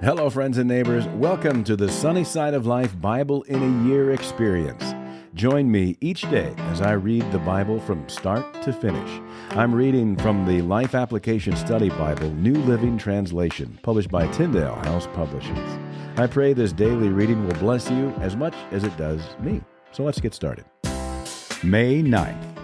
Hello, friends and neighbors. Welcome to the Sunny Side of Life Bible in a Year experience. Join me each day as I read the Bible from start to finish. I'm reading from the Life Application Study Bible, New Living Translation, published by Tyndale House Publishers. I pray this daily reading will bless you as much as it does me. So let's get started. May 9th,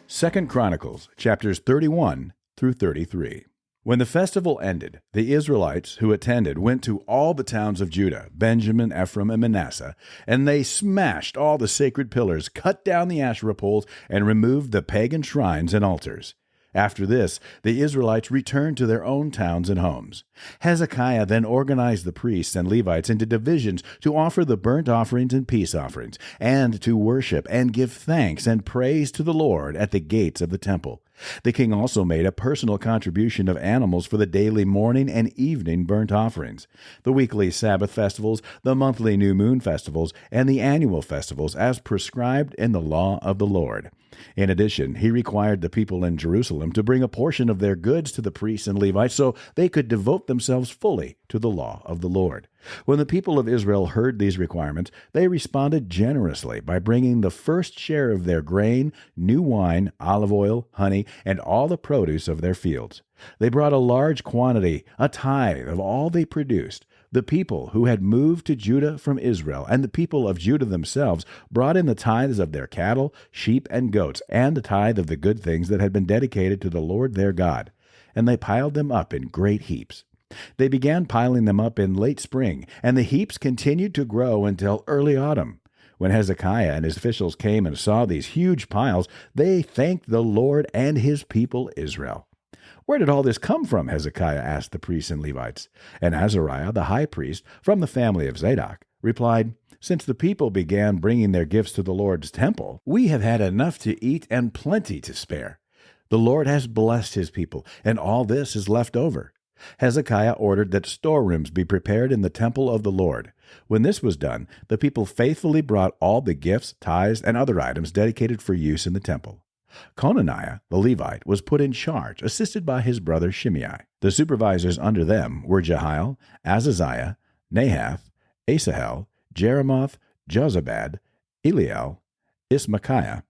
2 Chronicles, chapters 31 through 33. When the festival ended, the Israelites who attended went to all the towns of Judah, Benjamin, Ephraim, and Manasseh, and they smashed all the sacred pillars, cut down the Asherah poles, and removed the pagan shrines and altars. After this, the Israelites returned to their own towns and homes. Hezekiah then organized the priests and Levites into divisions to offer the burnt offerings and peace offerings, and to worship and give thanks and praise to the Lord at the gates of the temple. The king also made a personal contribution of animals for the daily morning and evening burnt offerings, the weekly Sabbath festivals, the monthly new moon festivals, and the annual festivals as prescribed in the law of the Lord. In addition, he required the people in Jerusalem to bring a portion of their goods to the priests and Levites so they could devote themselves fully to the law of the Lord. When the people of Israel heard these requirements, they responded generously by bringing the first share of their grain, new wine, olive oil, honey, and all the produce of their fields. They brought a large quantity, a tithe of all they produced. The people who had moved to Judah from Israel and the people of Judah themselves brought in the tithes of their cattle, sheep, and goats, and the tithe of the good things that had been dedicated to the Lord their God. And they piled them up in great heaps. They began piling them up in late spring, and the heaps continued to grow until early autumn. When Hezekiah and his officials came and saw these huge piles, they thanked the Lord and his people Israel. "Where did all this come from?" Hezekiah asked the priests and Levites. And Azariah, the high priest, from the family of Zadok, replied, "Since the people began bringing their gifts to the Lord's temple, we have had enough to eat and plenty to spare. The Lord has blessed his people, and all this is left over." Hezekiah ordered that storerooms be prepared in the temple of the Lord. When this was done, the people faithfully brought all the gifts, tithes, and other items dedicated for use in the temple. Conaniah, the Levite, was put in charge, assisted by his brother Shimei. The supervisors under them were Jehiel, Azaziah, Nahath, Asahel, Jeremoth, Jozabad, Eliel, Ismachiah,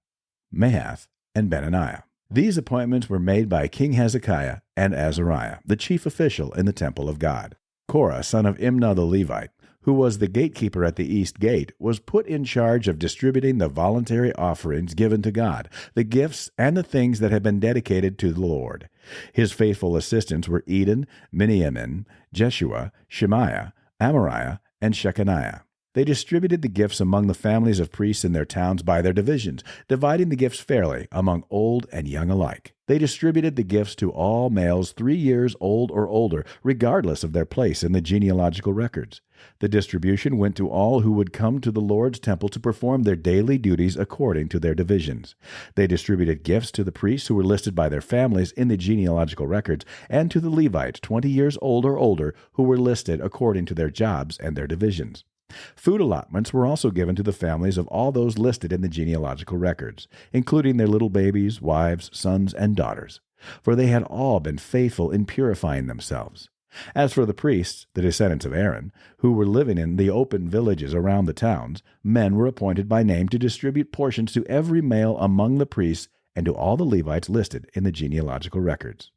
Mahath, and Benaniah. These appointments were made by King Hezekiah and Azariah, the chief official in the temple of God. Korah, son of Imnah the Levite, who was the gatekeeper at the east gate, was put in charge of distributing the voluntary offerings given to God, the gifts and the things that had been dedicated to the Lord. His faithful assistants were Eden, Miniamin, Jeshua, Shemaiah, Amariah, and Shechaniah. They distributed the gifts among the families of priests in their towns by their divisions, dividing the gifts fairly among old and young alike. They distributed the gifts to all males 3 years old or older, regardless of their place in the genealogical records. The distribution went to all who would come to the Lord's temple to perform their daily duties according to their divisions. They distributed gifts to the priests who were listed by their families in the genealogical records, and to the Levites 20 years old or older who were listed according to their jobs and their divisions. Food allotments were also given to the families of all those listed in the genealogical records, including their little babies, wives, sons, and daughters, for they had all been faithful in purifying themselves. As for the priests, the descendants of Aaron, who were living in the open villages around the towns, men were appointed by name to distribute portions to every male among the priests and to all the Levites listed in the genealogical records.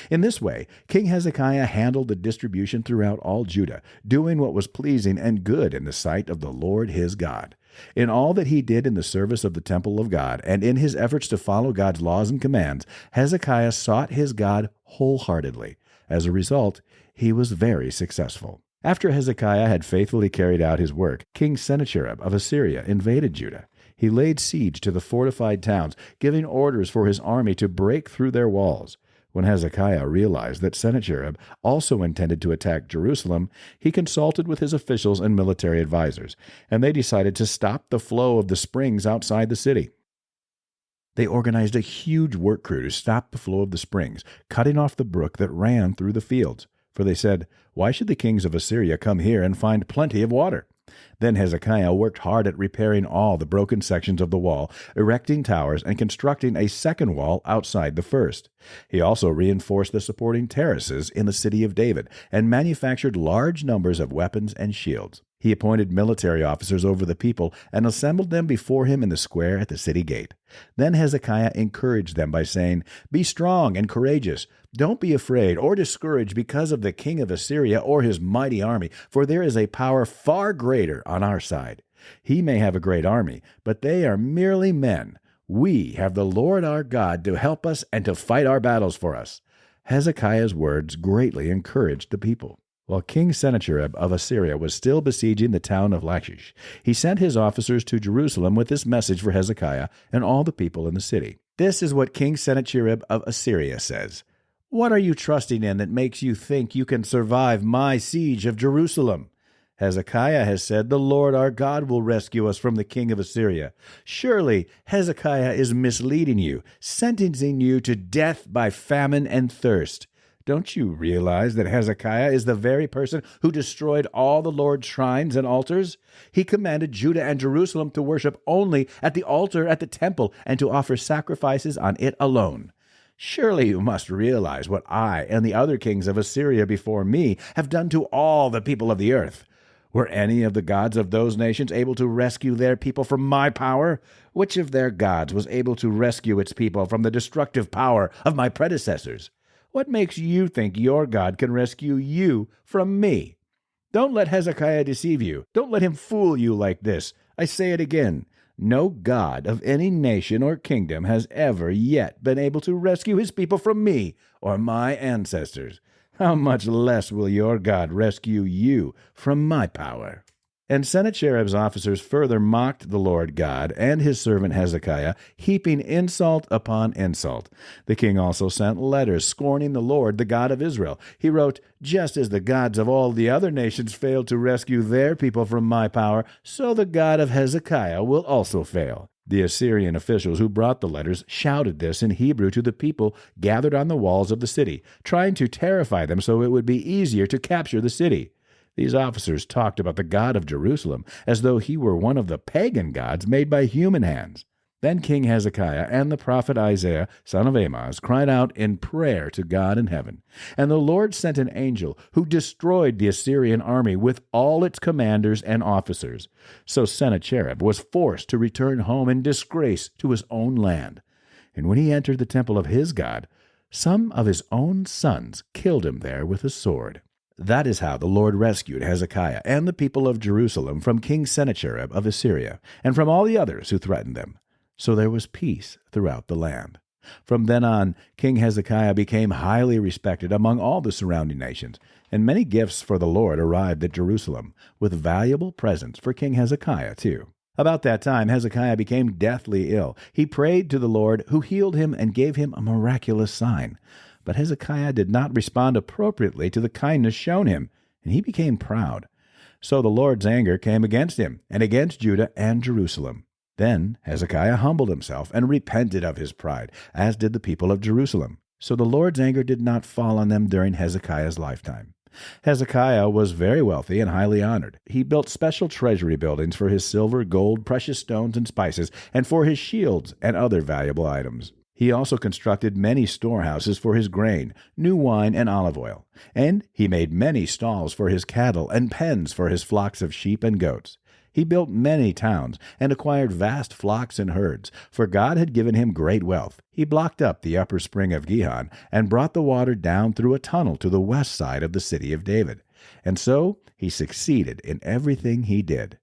In this way, King Hezekiah handled the distribution throughout all Judah, doing what was pleasing and good in the sight of the Lord his God. In all that he did in the service of the temple of God, and in his efforts to follow God's laws and commands, Hezekiah sought his God wholeheartedly. As a result, he was very successful. After Hezekiah had faithfully carried out his work, King Sennacherib of Assyria invaded Judah. He laid siege to the fortified towns, giving orders for his army to break through their walls. When Hezekiah realized that Sennacherib also intended to attack Jerusalem, he consulted with his officials and military advisors, and they decided to stop the flow of the springs outside the city. They organized a huge work crew to stop the flow of the springs, cutting off the brook that ran through the fields. For they said, "Why should the kings of Assyria come here and find plenty of water?" Then Hezekiah worked hard at repairing all the broken sections of the wall, erecting towers, and constructing a second wall outside the first. He also reinforced the supporting terraces in the city of David and manufactured large numbers of weapons and shields. He appointed military officers over the people and assembled them before him in the square at the city gate. Then Hezekiah encouraged them by saying, "Be strong and courageous. Don't be afraid or discouraged because of the king of Assyria or his mighty army, for there is a power far greater on our side. He may have a great army, but they are merely men. We have the Lord our God to help us and to fight our battles for us." Hezekiah's words greatly encouraged the people. While King Sennacherib of Assyria was still besieging the town of Lachish, he sent his officers to Jerusalem with this message for Hezekiah and all the people in the city. This is what King Sennacherib of Assyria says: "What are you trusting in that makes you think you can survive my siege of Jerusalem? Hezekiah has said, 'The Lord our God will rescue us from the king of Assyria.' Surely Hezekiah is misleading you, sentencing you to death by famine and thirst. Don't you realize that Hezekiah is the very person who destroyed all the Lord's shrines and altars? He commanded Judah and Jerusalem to worship only at the altar at the temple and to offer sacrifices on it alone. Surely you must realize what I and the other kings of Assyria before me have done to all the people of the earth. Were any of the gods of those nations able to rescue their people from my power? Which of their gods was able to rescue its people from the destructive power of my predecessors? What makes you think your God can rescue you from me? Don't let Hezekiah deceive you. Don't let him fool you like this. I say it again. No God of any nation or kingdom has ever yet been able to rescue his people from me or my ancestors. How much less will your God rescue you from my power?" And Sennacherib's officers further mocked the Lord God and his servant Hezekiah, heaping insult upon insult. The king also sent letters scorning the Lord, the God of Israel. He wrote, "Just as the gods of all the other nations failed to rescue their people from my power, so the God of Hezekiah will also fail." The Assyrian officials who brought the letters shouted this in Hebrew to the people gathered on the walls of the city, trying to terrify them so it would be easier to capture the city. These officers talked about the God of Jerusalem as though he were one of the pagan gods made by human hands. Then King Hezekiah and the prophet Isaiah, son of Amoz, cried out in prayer to God in heaven. And the Lord sent an angel who destroyed the Assyrian army with all its commanders and officers. So Sennacherib was forced to return home in disgrace to his own land. And when he entered the temple of his God, some of his own sons killed him there with a sword. That is how the Lord rescued Hezekiah and the people of Jerusalem from King Sennacherib of Assyria, and from all the others who threatened them. So there was peace throughout the land. From then on, King Hezekiah became highly respected among all the surrounding nations, and many gifts for the Lord arrived at Jerusalem, with valuable presents for King Hezekiah too. About that time, Hezekiah became deathly ill. He prayed to the Lord, who healed him and gave him a miraculous sign. But Hezekiah did not respond appropriately to the kindness shown him, and he became proud. So the Lord's anger came against him, and against Judah and Jerusalem. Then Hezekiah humbled himself and repented of his pride, as did the people of Jerusalem. So the Lord's anger did not fall on them during Hezekiah's lifetime. Hezekiah was very wealthy and highly honored. He built special treasury buildings for his silver, gold, precious stones, and spices, and for his shields and other valuable items. He also constructed many storehouses for his grain, new wine, and olive oil. And he made many stalls for his cattle and pens for his flocks of sheep and goats. He built many towns and acquired vast flocks and herds, for God had given him great wealth. He blocked up the upper spring of Gihon and brought the water down through a tunnel to the west side of the city of David. And so he succeeded in everything he did.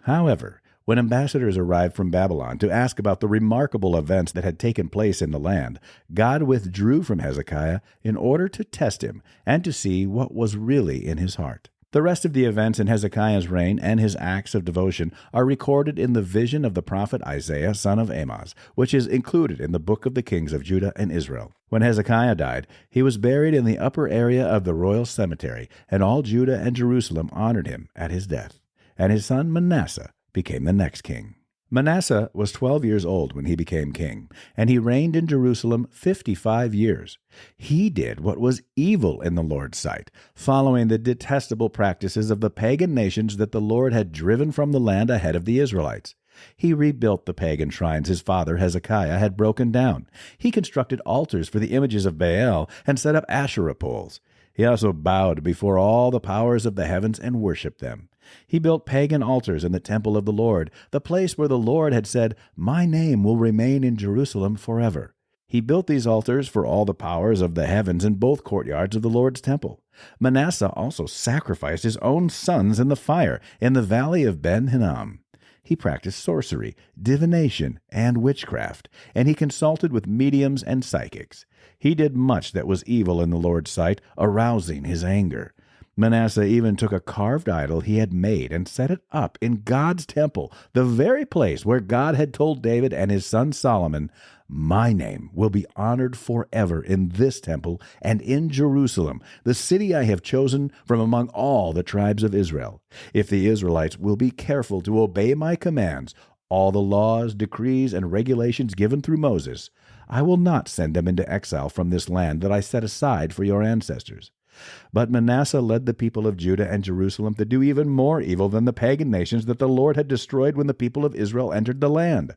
However, when ambassadors arrived from Babylon to ask about the remarkable events that had taken place in the land, God withdrew from Hezekiah in order to test him and to see what was really in his heart. The rest of the events in Hezekiah's reign and his acts of devotion are recorded in the vision of the prophet Isaiah, son of Amoz, which is included in the book of the kings of Judah and Israel. When Hezekiah died, he was buried in the upper area of the royal cemetery, and all Judah and Jerusalem honored him at his death. And his son Manasseh became the next king. Manasseh was 12 years old when he became king, and he reigned in Jerusalem 55 years. He did what was evil in the Lord's sight, following the detestable practices of the pagan nations that the Lord had driven from the land ahead of the Israelites. He rebuilt the pagan shrines his father Hezekiah had broken down. He constructed altars for the images of Baal and set up Asherah poles. He also bowed before all the powers of the heavens and worshipped them. He built pagan altars in the temple of the Lord, the place where the Lord had said, "My name will remain in Jerusalem forever." He built these altars for all the powers of the heavens in both courtyards of the Lord's temple. Manasseh also sacrificed his own sons in the fire in the valley of Ben-Hinnom. He practiced sorcery, divination, and witchcraft, and he consulted with mediums and psychics. He did much that was evil in the Lord's sight, arousing his anger. Manasseh even took a carved idol he had made and set it up in God's temple, the very place where God had told David and his son Solomon, "My name will be honored forever in this temple and in Jerusalem, the city I have chosen from among all the tribes of Israel. If the Israelites will be careful to obey my commands, all the laws, decrees, and regulations given through Moses, I will not send them into exile from this land that I set aside for your ancestors." But Manasseh led the people of Judah and Jerusalem to do even more evil than the pagan nations that the Lord had destroyed when the people of Israel entered the land.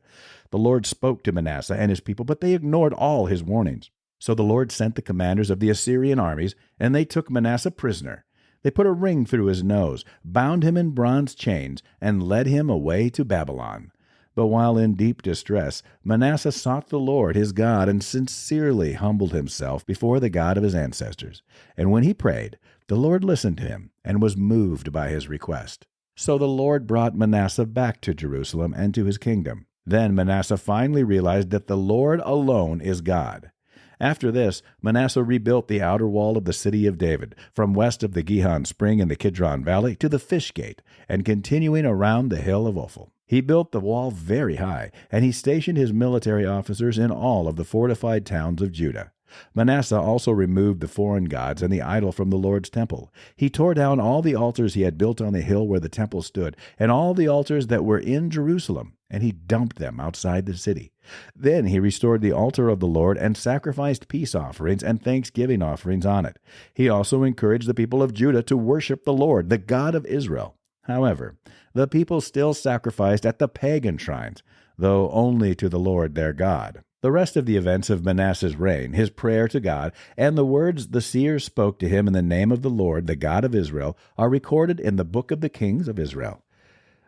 The Lord spoke to Manasseh and his people, but they ignored all his warnings. So the Lord sent the commanders of the Assyrian armies, and they took Manasseh prisoner. They put a ring through his nose, bound him in bronze chains, and led him away to Babylon. But while in deep distress, Manasseh sought the Lord his God and sincerely humbled himself before the God of his ancestors. And when he prayed, the Lord listened to him and was moved by his request. So the Lord brought Manasseh back to Jerusalem and to his kingdom. Then Manasseh finally realized that the Lord alone is God. After this, Manasseh rebuilt the outer wall of the city of David, from west of the Gihon Spring in the Kidron Valley to the Fish Gate, and continuing around the hill of Ophel. He built the wall very high, and he stationed his military officers in all of the fortified towns of Judah. Manasseh also removed the foreign gods and the idol from the Lord's temple. He tore down all the altars he had built on the hill where the temple stood, and all the altars that were in Jerusalem, and he dumped them outside the city. Then he restored the altar of the Lord and sacrificed peace offerings and thanksgiving offerings on it. He also encouraged the people of Judah to worship the Lord, the God of Israel. However, the people still sacrificed at the pagan shrines, though only to the Lord their God. The rest of the events of Manasseh's reign, his prayer to God, and the words the seers spoke to him in the name of the Lord, the God of Israel, are recorded in the book of the kings of Israel.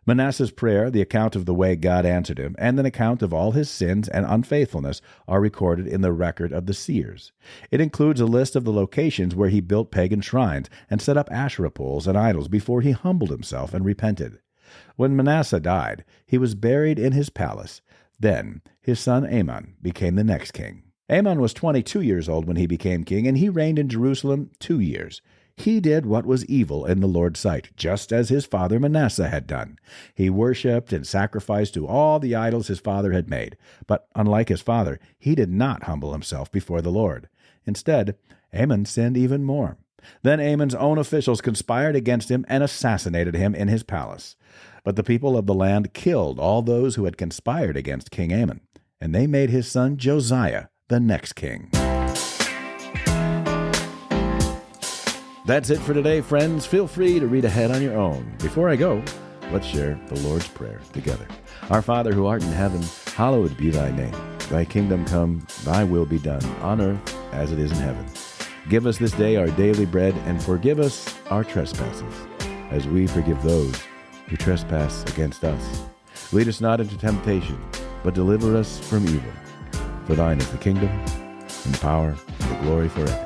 Manasseh's prayer, the account of the way God answered him, and an account of all his sins and unfaithfulness are recorded in the record of the seers. It includes a list of the locations where he built pagan shrines and set up Asherah poles and idols before he humbled himself and repented. When Manasseh died, he was buried in his palace. Then his son Amon became the next king. Amon was 22 years old when he became king, and he reigned in Jerusalem 2 years. He did what was evil in the Lord's sight, just as his father Manasseh had done. He worshipped and sacrificed to all the idols his father had made. But unlike his father, he did not humble himself before the Lord. Instead, Amon sinned even more. Then Amon's own officials conspired against him and assassinated him in his palace. But the people of the land killed all those who had conspired against King Amon, and they made his son Josiah the next king. That's it for today, friends. Feel free to read ahead on your own. Before I go, let's share the Lord's Prayer together. Our Father who art in heaven, hallowed be thy name. Thy kingdom come, thy will be done, on earth as it is in heaven. Give us this day our daily bread, and forgive us our trespasses, as we forgive those who trespass against us. Lead us not into temptation, but deliver us from evil. For thine is the kingdom, and the power, and the glory forever.